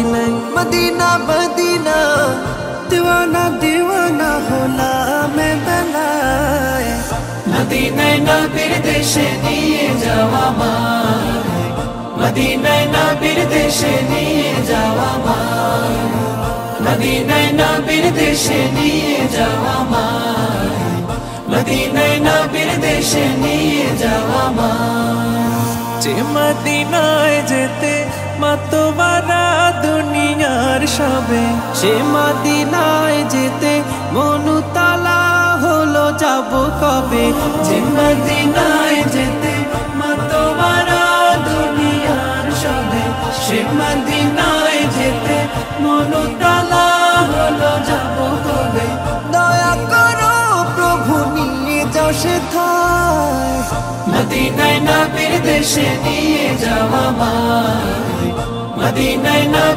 মদিনায় Medina Medina दीवाना दीवाना होला मैं बेलाए মদিনায় নবীর দেশে নিয়ে যাওয়া আমায় মদিনায় নবীর দেশে নিয়ে যাওয়া আমায় মদিনায় নবীর দেশে নিয়ে যাওয়া আমায় মদিনায় নবীর দেশে নিয়ে যাওয়া আমায় যে মদিনায় যেতে মাতোয়ারা দুনিয়ার সবে সে মদিনায় যেতে মনুতালা হলো যাব কবে যে মদিনায় যেতে মাতোয়ারা দুনিয়ার সবে সে মদিনায় যেতে মনুতালা হলো যাব কবে দয়া করো প্রভু নিয়ে যাও সেথায় মদিনায় নবীর দেশে নিয়ে যাওয়া আমায় মদিনায় নবীর